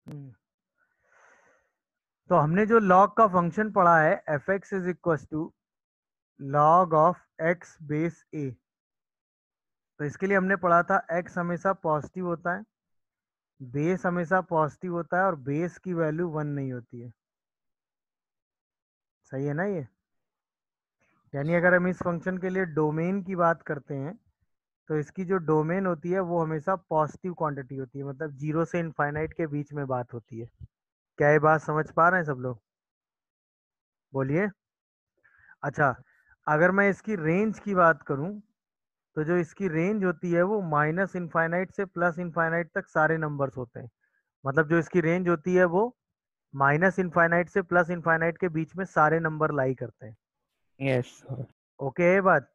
हम्म, तो हमने जो लॉग का फंक्शन पढ़ा है F x is equal to log of X base A, तो इसके लिए हमने पढ़ा था एक्स हमेशा पॉजिटिव होता है, बेस हमेशा पॉजिटिव होता है और बेस की वैल्यू 1 नहीं होती है। सही है ना ये? यानी अगर हम इस फंक्शन के लिए डोमेन की बात करते हैं तो इसकी जो डोमेन होती है वो हमेशा पॉजिटिव क्वांटिटी होती है, मतलब जीरो से इनफाइनाइट के बीच में बात होती है। क्या ये बात समझ पा रहे हैं सब लोग? बोलिए। अच्छा, अगर मैं इसकी रेंज की बात करूं तो जो इसकी रेंज होती है वो माइनस इनफाइनाइट से प्लस इनफाइनाइट तक सारे नंबर्स होते हैं। मतलब जो इसकी रेंज होती है वो माइनस इनफाइनाइट से प्लस इनफाइनाइट के बीच में सारे नंबर लाई करते हैं। Yes sir. ओके ये बात?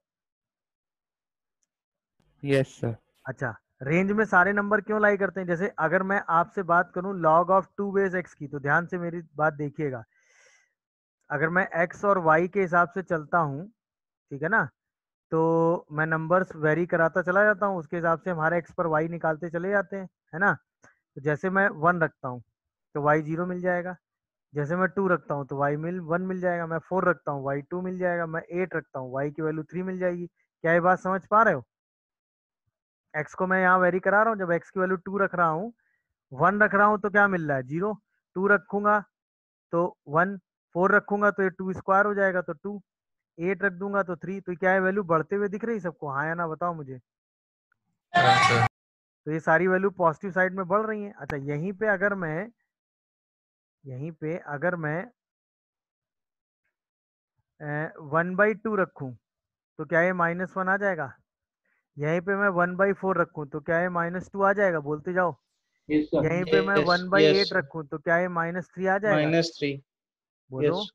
Yes sir. अच्छा, रेंज में सारे नंबर क्यों लाई करते हैं? जैसे अगर मैं आपसे बात करूं लॉग ऑफ 2 बेस एक्स की, तो ध्यान से मेरी बात देखिएगा। अगर मैं एक्स और वाई के हिसाब से चलता हूं, ठीक है ना, तो मैं नंबर्स वेरी कराता चला जाता हूँ, उसके हिसाब से हमारे एक्स पर वाई निकालते चले जाते हैं, है ना। तो जैसे मैं 1 रखता हूँ तो वाई 0 मिल जाएगा, जैसे मैं 2 रखता हूँ तो वाई 1 मिल जाएगा, मैं 4 रखता हूँ वाई 2 मिल जाएगा, मैं 8 रखता हूँ वाई की वैल्यू 3 मिल जाएगी। क्या ये बात समझ पा रहे हो? एक्स को मैं यहाँ वेरी करा रहा हूँ, जब एक्स की वैल्यू 2 रख रहा हूँ, 1 रख रहा हूँ तो क्या मिल रहा है? 0। 2 रखूंगा तो 1, 4 रखूंगा तो ये 2 स्क्वायर हो जाएगा तो 2, 8 रख दूंगा तो 3। तो क्या है, वैल्यू बढ़ते हुए दिख रही है सबको? हाँ या ना बताओ मुझे। तो ये सारी वैल्यू पॉजिटिव साइड में बढ़ रही हैं। अच्छा, यहीं पे अगर मैं 1/2 रखूं तो क्या ये -1 आ जाएगा? यहीं पे मैं 1/4 रखूं तो क्या ये -2 आ जाएगा? बोलते जाओ। Yes sir. यहीं पे मैं यस। 1/8 रखूं तो क्या ये -3 आ जाएगा? -3। बोलो। यस।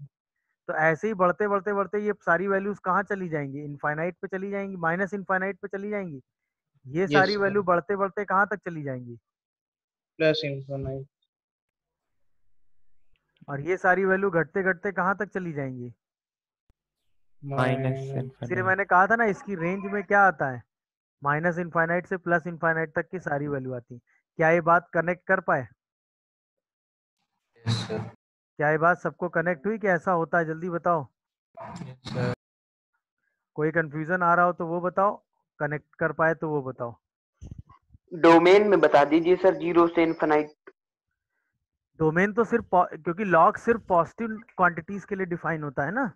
तो ऐसे ही बढ़ते बढ़ते बढ़ते ये सारी वैल्यूज कहाँ चली जाएंगी? इनफाइनाइट पे चली जाएंगी, माइनस इनफाइनाइट पे चली जाएंगी। ये यस सारी सर। वैल्यू बढ़ते बढ़ते कहाँ तक चली जाएंगी? Plus infinite. और ये सारी वैल्यू घटते घटते कहाँ तक चली जाएंगी? माइनस इसलिए इनफाइनाइट। मैंने कहा था ना, इसकी रेंज में क्या आता है? माइनस इनफाइनाइट से प्लस इनफाइनाइट तक की सारी वैल्यू आती। क्या ये बात कनेक्ट कर पाए? Yes sir. क्या ये बात सबको कनेक्ट हुई कि ऐसा होता है? जल्दी बताओ। Yes sir. कोई कंफ्यूजन आ रहा हो तो वो बताओ, कनेक्ट कर पाए तो वो बताओ। डोमेन में बता दीजिए सर, 0 से इन्फिनाइट। डोमेन तो सिर्फ क्योंकि लॉग सिर्फ पॉजिटिव क्वांटिटीज के लिए डिफाइन होता है ना,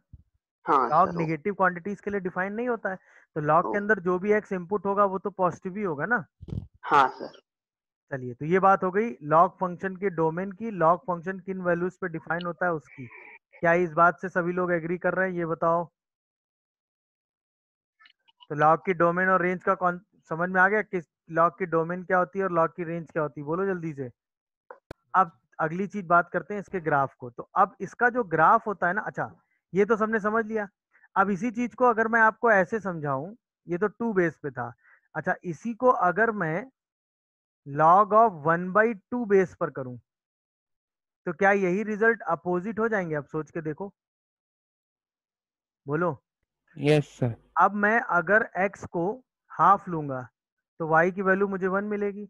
हाँ लॉग सर। नेगेटिव क्वांटिटीज के लिए डिफाइन नहीं होता है। तो लॉग ओ, के अंदर जो भी एक्स इनपुट होगा वो तो पॉजिटिव ही होगा ना। हाँ सर। चलिए, तो ये बात हो गई लॉग फंक्शन के डोमेन की, लॉग फंक्शन किन वैल्यूज पे डिफाइन होता है उसकी। क्या इस बात से सभी लोग एग्री कर रहे हैं? ये बताओ। तो लॉग की डोमेन और रेंज का कौन समझ में आ गया? किस लॉग की डोमेन क्या होती है और लॉग की रेंज क्या होती है? बोलो जल्दी से। अब अगली चीज बात करते हैं इसके ग्राफ को। तो अब इसका जो ग्राफ होता है ना, अच्छा ये तो सबने समझ लिया। अब इसी चीज को अगर मैं आपको ऐसे समझाऊं, ये तो 2 बेस पे था। अच्छा, इसी को अगर मैं लॉग ऑफ 1/2 बेस पर करूं तो क्या यही रिजल्ट अपोजिट हो जाएंगे? अब सोच के देखो, बोलो। Yes sir. अब मैं अगर x को हाफ लूंगा तो y की वैल्यू मुझे 1 मिलेगी।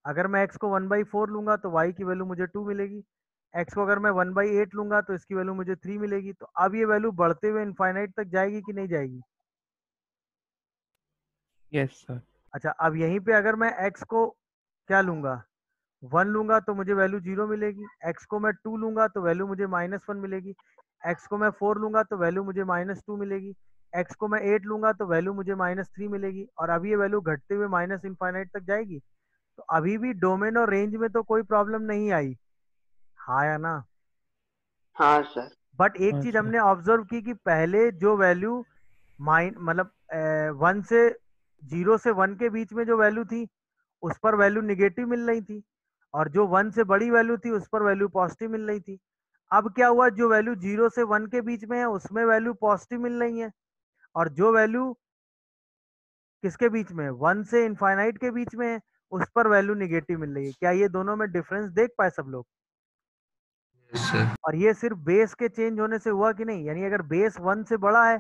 अगर मैं x को 1/4 लूंगा तो y की वैल्यू मुझे 2 मिलेगी। x को अगर मैं 1/8 लूंगा तो इसकी वैल्यू मुझे 3 मिलेगी। तो अब ये वैल्यू बढ़ते हुए इनफाइनाइट तक जाएगी कि नहीं जाएगी? Yes sir. अच्छा, अब यहीं पे अगर मैं x को क्या लूंगा, 1 लूंगा तो मुझे वैल्यू 0 मिलेगी। x को मैं 2 लूंगा तो वैल्यू मुझे -1 मिलेगी। x को मैं 4 लूंगा तो वैल्यू मुझे -2 मिलेगी। x को मैं 8 लूंगा तो वैल्यू मुझे -3 मिलेगी। और अब ये वैल्यू घटते हुए माइनस इनफाइनाइट तक जाएगी। तो अभी भी डोमेन और रेंज में तो कोई प्रॉब्लम नहीं आई, हाँ या ना? हाँ सर। बट एक हाँ चीज सर। हमने ऑब्जर्व की कि पहले जो वैल्यू माइन मतलब 1 से 0 से 1 के बीच में जो वैल्यू थी उस पर वैल्यू निगेटिव मिल रही थी, और जो 1 से बड़ी वैल्यू थी उस पर वैल्यू पॉजिटिव मिल रही थी। अब क्या हुआ, जो वैल्यू 0 से 1 के बीच में है उसमें वैल्यू पॉजिटिव मिल रही है, और जो वैल्यू किसके बीच में है, 1 से इनफाइनाइट के बीच में है, उस पर वैल्यू निगेटिव मिल रही है। क्या ये दोनों में डिफरेंस देख पाए सब लोग? Yes sir. और ये सिर्फ बेस के चेंज होने से हुआ कि नहीं? यानी अगर बेस 1 से बड़ा है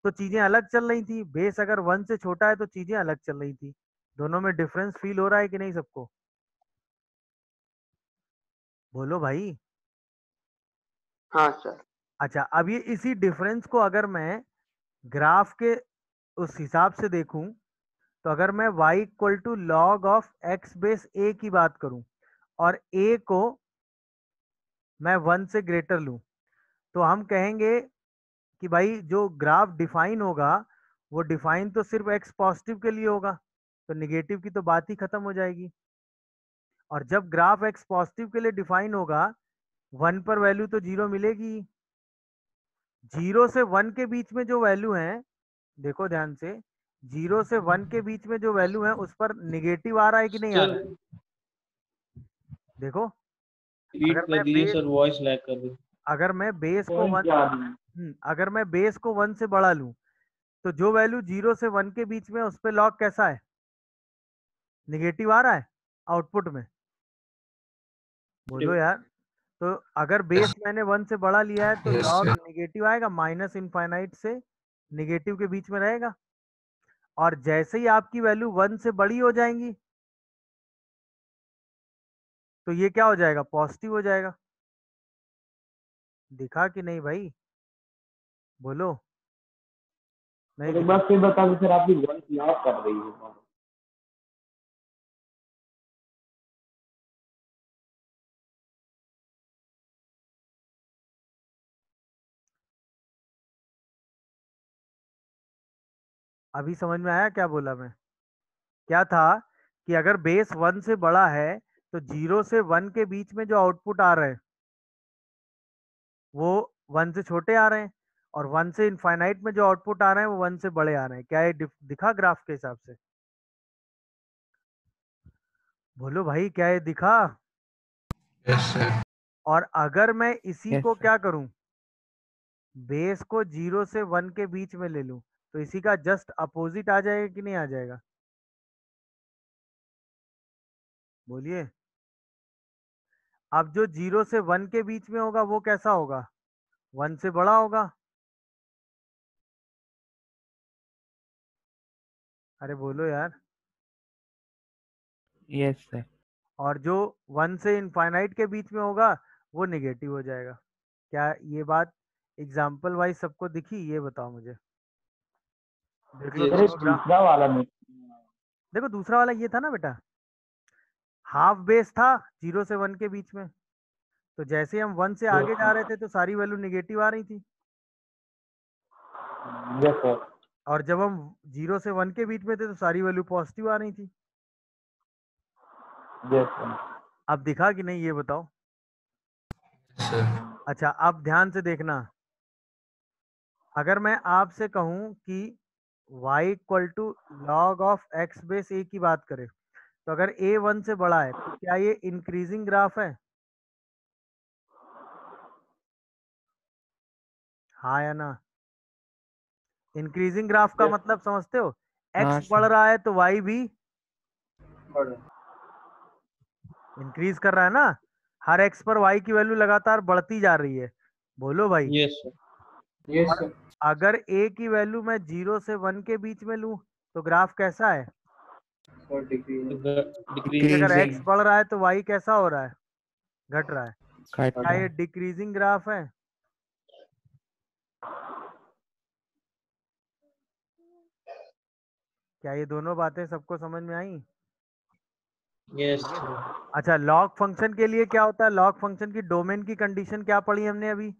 तो चीजें अलग चल रही थी, बेस अगर 1 से छोटा है तो चीजें अलग चल रही थी। दोनों में डिफरेंस फील हो रहा है कि नहीं सबको? बोलो भाई। हाँ सर। अच्छा, अब ये इसी डिफरेंस को अगर मैं ग्राफ के उस हिसाब से देखूं, तो अगर मैं y equal to log of X base A की बात करूं और a को मैं 1 से ग्रेटर लूं, तो हम कहेंगे कि भाई जो ग्राफ डिफाइन होगा वो डिफाइन तो सिर्फ x पॉजिटिव के लिए होगा, तो निगेटिव की तो बात ही खत्म हो जाएगी। और जब ग्राफ x पॉजिटिव के लिए डिफाइन होगा, 1 पर वैल्यू तो 0 मिलेगी। 0 से 1 के बीच में जो वैल्यू है, देखो ध्यान से, 0 से 1 के बीच में जो वैल्यू है उस पर निगेटिव आ रहा है कि नहीं आ सर रहा है? देखो, रिपीट अगर कर मैं दीजिए बेस सर, वॉइस लैग कर रही है। अगर मैं बेस को पॉइंट 1 क्या आ रही है? अगर मैं बेस को 1 से बड़ा लूं, तो जो वैल्यू 0 से 1 के बीच में है, उस पे लॉग कैसा है? निगेटिव आ रहा है आउटपुट में। बोलो यार। तो अगर बेस मैंने 1 से बड़ा लिया है तो Yes, लॉग sir. निगेटिव आएगा, माइनस इनफाइनाइट से निगेटिव के बीच में रहेगा। और जैसे ही आपकी वैल्यू 1 से बड़ी हो जाएंगी, तो ये क्या हो जाएगा? पॉजिटिव हो जाएगा। दिखा कि नहीं भाई? बोलो। नहीं सर एक दिखा? बार फिर बता दो सर, आपकी वॉइस लैग कर रही है। अभी समझ में आया क्या बोला मैं? क्या था कि अगर बेस 1 से बड़ा है, तो 0 से 1 के बीच में जो आउटपुट आ रहे हैं वो 1 से छोटे आ रहे हैं, और 1 से इनफाइनाइट में जो आउटपुट आ रहे हैं वो 1 से बड़े आ रहे हैं। क्या ये दिखा ग्राफ के हिसाब से? बोलो भाई, क्या ये दिखा? Yes, sir. और अगर मैं इसी यस को सर। क्या करूं, बेस को 0 से 1 के बीच में ले लूं, तो इसी का जस्ट अपोजिट आ जाएगा कि नहीं आ जाएगा? बोलिए। अब जो 0 से 1 के बीच में होगा वो कैसा होगा? 1 से बड़ा होगा। अरे बोलो यार। Yes sir. और जो 1 से इनफाइनाइट के बीच में होगा वो निगेटिव हो जाएगा। क्या ये बात एग्जाम्पल वाइज सबको दिखी? ये बताओ मुझे। देख लो सर दोनों ग्राफ। दूसरा वाला नहीं। देखो दूसरा वाला ये था ना बेटा, हाफ बेस था 0 से 1 के बीच में, तो जैसे ही हम 1 से आगे जा रहे थे तो सारी वैल्यू निगेटिव आ रही थी। Yes sir. और जब हम 0 से 1 के बीच में थे तो सारी वैल्यू पॉजिटिव आ रही थी। Yes sir. अब दिखा कि नहीं ये बताओ? Yes, sir. अच्छा, अब ध्यान से देखना। अगर मैं आपसे कहूं कि y equal to log of X base A की बात करें, तो अगर a 1 से बड़ा है तो क्या ये इंक्रीजिंग ग्राफ है? हाँ या ना? इंक्रीजिंग ग्राफ का यस। मतलब समझते हो? हाँ x बढ़ सर। रहा है तो y भी इंक्रीज कर रहा है ना। हर x पर y की वैल्यू लगातार बढ़ती जा रही है। बोलो भाई। Yes sir. यस और सर। अगर a की वैल्यू मैं 0 से 1 के बीच में लूं, तो ग्राफ कैसा है? क्योंकि अगर डिक्रीजिंग। x बढ़ रहा है तो y कैसा हो रहा है? घट रहा है। घट क्या रहा ये है। डिक्रीजिंग ग्राफ है? क्या ये दोनों बातें सबको समझ में आई? यस बोलिए। सर। अच्छा, लॉग फंक्शन के लिए क्या होता है? लॉग फंक्शन की डोमेन की कंडीशन क्या पढ़ी हमने अभी?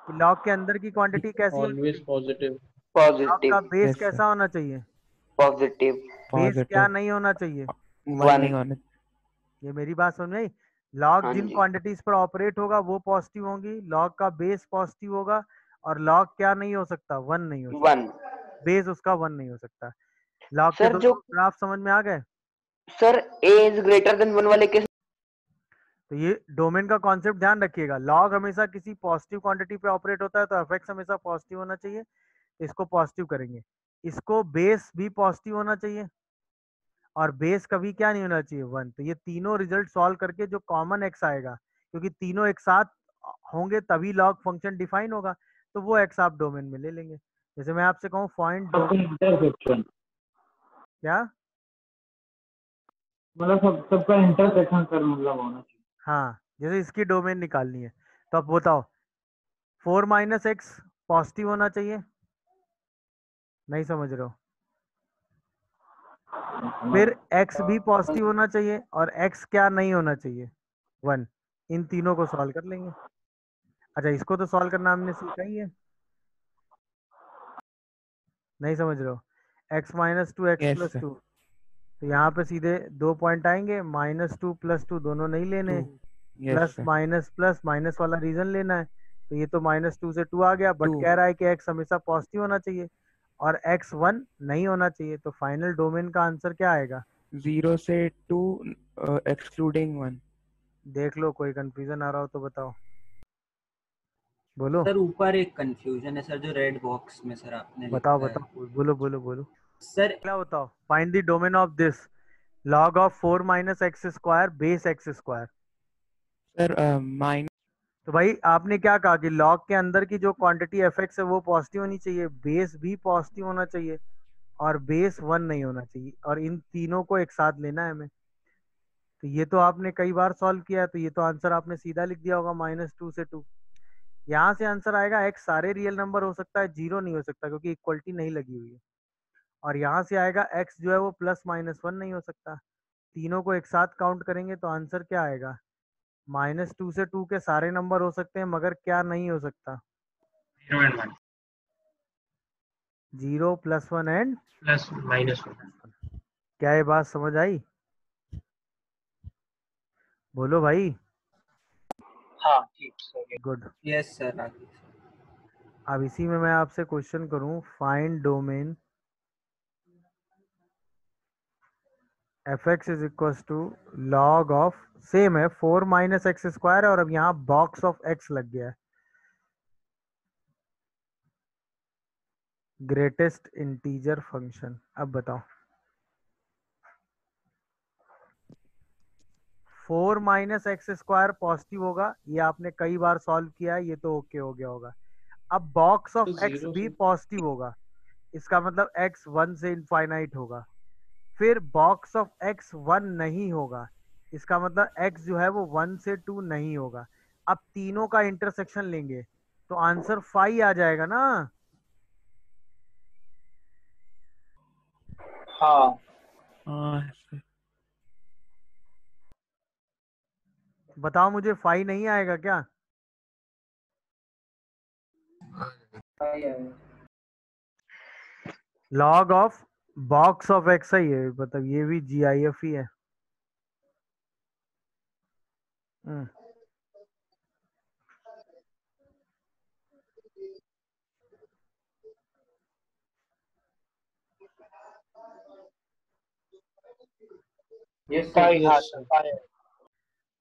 कि लॉग के अंदर की क्वांटिटी कैसी होनी ऑलवेज चाहिए? पॉजिटिव। लॉग का पॉजिटिव। Base yes sir. कैसा होना चाहिए? पॉजिटिव। बेस क्या पॉजिटिव। नहीं होना चाहिए? One one. नहीं होने। ये मेरी बात समझ में आई? लॉग हाँ जिन जी। क्वांटिटीज पर ऑपरेट होगा वो पॉजिटिव होंगी, लॉग का बेस पॉजिटिव होगा। और लॉग क्या नहीं हो सकता? 1 नहीं हो सकता। वन। बेस उसका 1 नहीं हो सकता। लॉग के सर जो दोनों ग्राफ समझ में आ गए? Sir A is greater than one वाले केस। तो ये डोमेन का कॉन्सेप्ट ध्यान रखिएगा। लॉग हमेशा किसी पॉजिटिव क्वांटिटी पे ऑपरेट होता है तो एफ हमेशा पॉजिटिव होना चाहिए, इसको पॉजिटिव करेंगे। इसको बेस भी पॉजिटिव होना चाहिए, और बेस कभी क्या नहीं होना चाहिए? 1। तो ये तीनों रिजल्ट सॉल्व करके जो कॉमन एक्स आएगा, क्योंकि तीनों एक साथ होंगे तभी लॉग फंक्शन डिफाइन होगा, तो वो एक्स आप डोमेन में ले लेंगे। जैसे मैं आपसे कहूँ फाइंड डोमेन। इंटरसेक्शन। क्या? मतलब सबका इंटरसेक्शन सर मतलब होना चाहिए। हाँ, जैसे इसकी डोमेन निकालनी है तो अब बताओ 4 माइनस एक्स पॉजिटिव होना चाहिए, नहीं समझ रहे हो? फिर x भी पॉजिटिव होना चाहिए और x क्या नहीं होना चाहिए, 1। इन तीनों को सॉल्व कर लेंगे। अच्छा, इसको तो सॉल्व करना हमने सीखा ही है, नहीं समझ रहे हो? x minus two x yes plus sir. Two, तो यहाँ पे सीधे 2 पॉइंट आएंगे, -2 +2 दोनों नहीं लेने, yes plus sir. Minus plus minus वाला रीजन लेना है। तो ये तो -2 से 2 आ गया, बट 2 कह रहा है कि x हमेशा पॉजिटिव होना चाहिए और x 1 नहीं होना चाहिए, तो फाइनल डोमेन का आंसर क्या आएगा? 0 से 2 एक्सक्लूडिंग 1। देख लो, कोई कंफ्यूजन आ रहा हो तो बताओ, बोलो। सर ऊपर एक कंफ्यूजन है सर, जो रेड बॉक्स में सर आपने बताओ लिखा है बताओ, बोलो बोलो बोलो। सर। क्या बताओ? Find the domain of this log of 4 minus x square base x square. Sir minus तो भाई आपने क्या कहा कि log के अंदर की जो क्वांटिटी एफ एक्स है वो पॉजिटिव होनी चाहिए, बेस भी पॉजिटिव होना चाहिए और बेस 1 नहीं होना चाहिए, और इन तीनों को एक साथ लेना है हमें। तो ये तो आपने कई बार सॉल्व किया है, तो ये तो आंसर आपने सीधा लिख दिया होगा -2 से 2। यहाँ से आंसर आएगा x सारे रियल नंबर हो सकता है, 0 नहीं हो सकता क्योंकि इक्वलिटी नहीं लगी हुई है। और यहाँ से आएगा x जो है वो +-1 नहीं हो सकता। तीनों को एक साथ काउंट करेंगे तो आंसर क्या आएगा? -2 से 2 के सारे नंबर हो सकते हैं, मगर क्या नहीं हो सकता? 0 and 1 0 +1 एंड plus -1। क्या ये बात समझ आई? बोलो भाई। हाँ ठीक सर। गुड। यस सर, आगे अब इसी में मैं आपसे क्वेश्चन करूं, find domain f x is equal to log of, same है 4 माइनस एक्स स्क्वायर, और अब यहाँ बॉक्स ऑफ एक्स लग गया है, ग्रेटेस्ट इंटीजर फंक्शन। अब बताओ 4 माइनस एक्स स्क्वायर पॉजिटिव होगा, ये आपने कई बार सॉल्व किया है, ये तो ओके हो गया होगा। अब बॉक्स ऑफ तो एक्स 0 भी से पॉजिटिव होगा, इसका मतलब x 1 से इनफाइनाइट होगा। फिर बॉक्स ऑफ x 1 नहीं होगा, इसका मतलब x जो है वो 1 से 2 नहीं होगा। अब तीनों का इंटरसेक्शन लेंगे तो आंसर 5 आ जाएगा ना? हाँ सर। बताओ मुझे, 5 नहीं आएगा क्या? Log of box of x है ये, मतलब ये भी GIF ही है। Yes sir.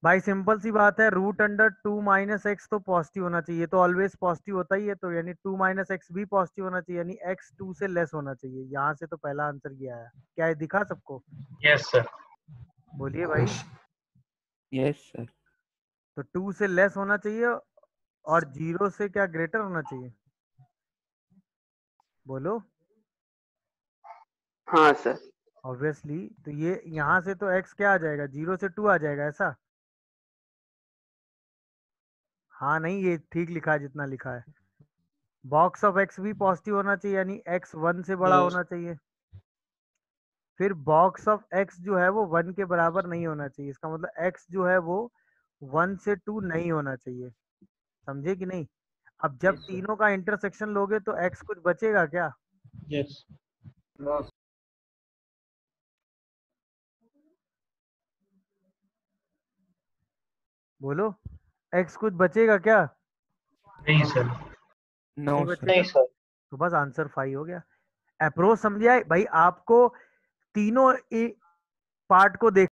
भाई सिंपल सी बात है, √2 माइनस एक्स तो पॉजिटिव होना चाहिए, तो ऑलवेज पॉजिटिव होता ही है, तो यानी 2 माइनस एक्स भी पॉजिटिव होना चाहिए, यानी x 2 से लेस होना चाहिए। यहाँ से तो पहला आंसर ये आया। क्या ये दिखा सबको? Yes sir. बोलिए भाई। Yes sir. तो 2 से लेस होना चाहिए और 0 से क्या ग्रेटर होना चाहिए? बोलो। हाँ सर। ऑब्वियसली, तो ये यहाँ से तो x क्या आ जाएगा, 0 से 2 आ जाएगा, ऐसा? हाँ नहीं, ये ठीक लिखा है जितना लिखा है। बॉक्स ऑफ एक्स भी पॉजिटिव होना चाहिए, यानी x 1 से बड़ा Yes. होना चाहिए। फिर बॉक्स ऑफ x जो है वो 1 के बराबर नहीं होना चाहिए, इसका मतलब x जो है वो 1 से 2 नहीं होना चाहिए। समझे कि नहीं? अब जब Yes, sir. तीनों का इंटरसेक्शन लोगे तो x कुछ बचेगा क्या? Yes. बोलो, x कुछ बचेगा क्या? नहीं सर। नो नहीं सर। बचेगा, नहीं सर। तो बस आंसर 5 हो गया। अप्रोच समझे भाई? आपको तीनों पार्ट को देख